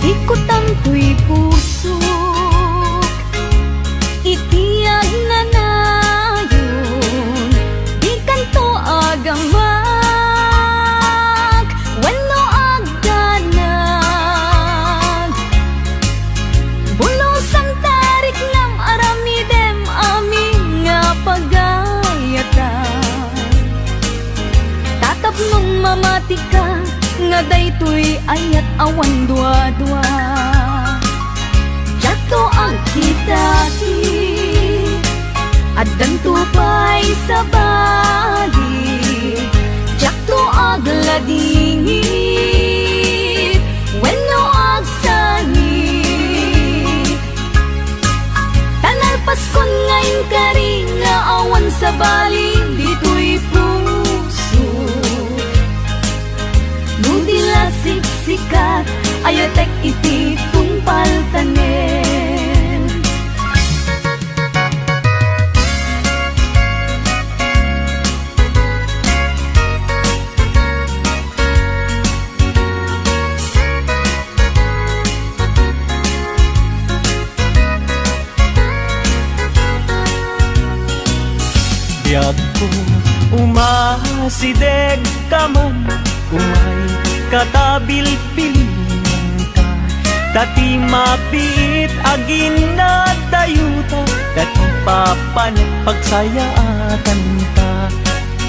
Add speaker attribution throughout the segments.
Speaker 1: Ikot ang tuy puso, itiyag na nayon, di kanto agamak, wano agdanag. Bulusang tarik nam aramidem aming nga pagayatan. Tatapnong mamati ka, nga daytoy ayat awan dua-dua. Jato ang kitati at dantupay sa bali, jato agladingit wenno agsanit. Tanal Paskon ngayon kari nga awan sa bali, dito'y puso nudila siksikat ayatek iti tungpaltanen.
Speaker 2: Biyag ko umasideg ka man, umay katabil-bilingan ka. Dati mapit agin na dayuta, dati papanag pagsayaatan ka.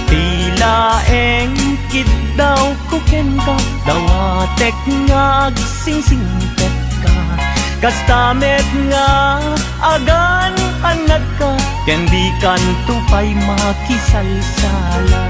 Speaker 2: Tila engkid daw kuken ka, dawatek nga agsingsingpet ka. Kastamet nga agan anag ka, kendi kan tupay makisalsala.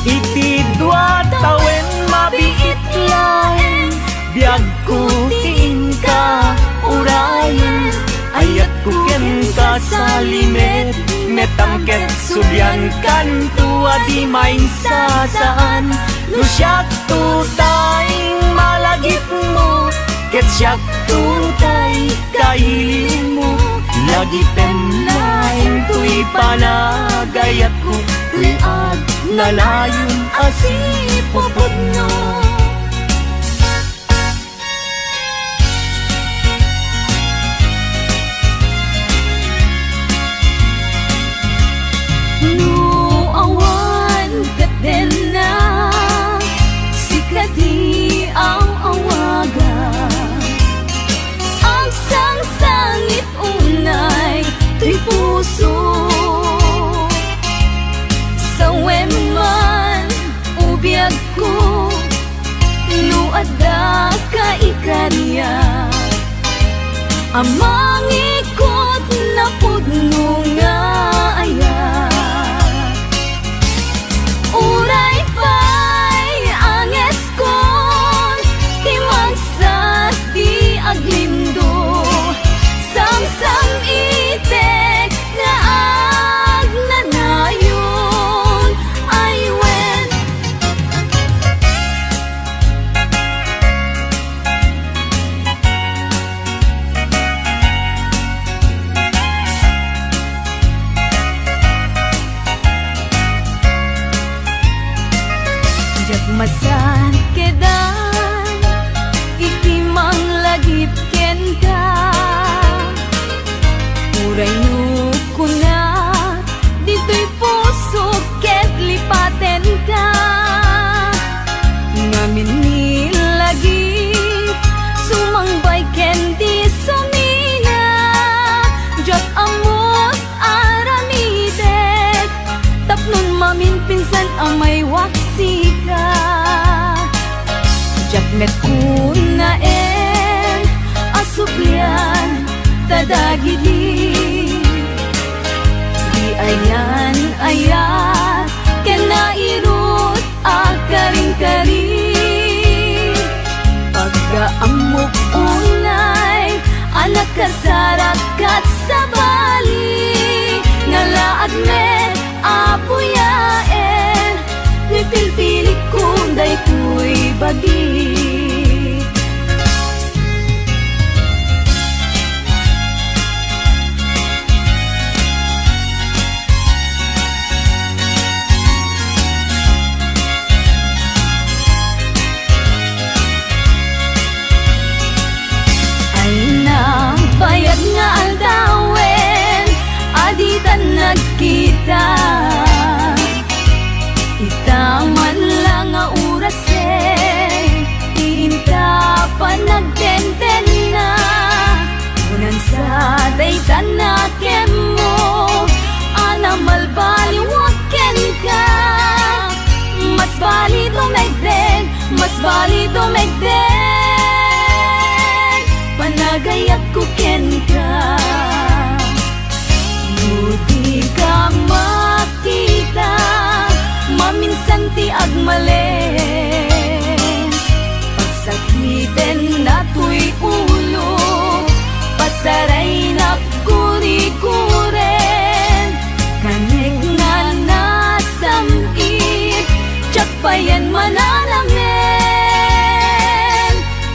Speaker 2: Iti dua tawen mabiit lain, biag ko tiin ka urayan. Ayat ko ken ka sa limet, metangket subyan kan tua di main sasaan. Lusyak tutay malagip mo, ket syak tutay kailin mo. Lagi penlain tuy panagayat ko, tuy ag nalayon asipupod no. No awan katen na sikati ang awaga, ang sang-sangit unay tuy puso. Sawen man ubiyag ko, no adda ka ikarya, amang ikot na pudno nga ayat. Uray pa'y anges kon, timagsat di aglindo, samsam itek nga agnanayon ay wen. Jagmasan kedan iti manglagip ken ka, uray no kuna dito'y puso ket lipaten ka. Ngamin nilagip sumangbay ken di sumina, jat amot aramidek tapnon mamin pinsan amay waksi ka. Jakmet kuna asuplian tadagidi, di ayan ayat kena irut akaring-karing. Pagkaamok unay anak kasarakat sa bali, ngalaad met apuyaen, nipilpilik kung daytoy bagi. ka. Itaman lang nga oras iinta pa nagtenten na. Unan sa daytan na kem mo, ana malbaliwaken ka. Mas bali dumegdeg, mas bali dumegdeg, panagayak ko ken ka. Di ka makita, maminsan ti agmalen. Pagsakiten na to'y ulo, pasaray na kuri-kuren. Kanek nga nasamit, tsak pa yan manalamen.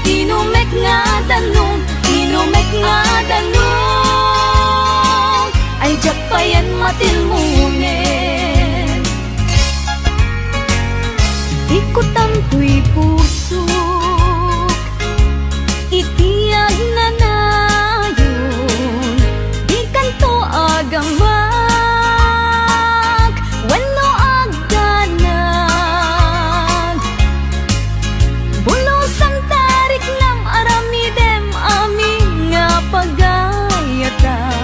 Speaker 2: Inumek nga danong, inumek nga danong, ay tsak pa yan matilmunen. Ikot ang tuy pusok, itiyag na nayon, di kanto agamak, wano agdanag. Bulos ang tarik ng aramidem, aming nga pagayatan.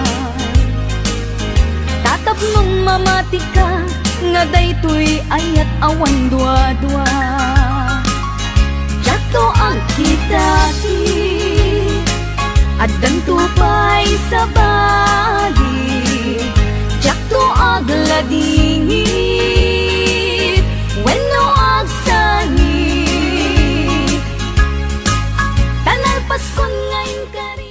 Speaker 2: Tatapnong mamati ka, nga daytoy ayat awan dua-dua. Jato ang kitati, at dantupay sa bali. Jato agladingit, wenno agsanit. Tanal Paskon ngayon kari.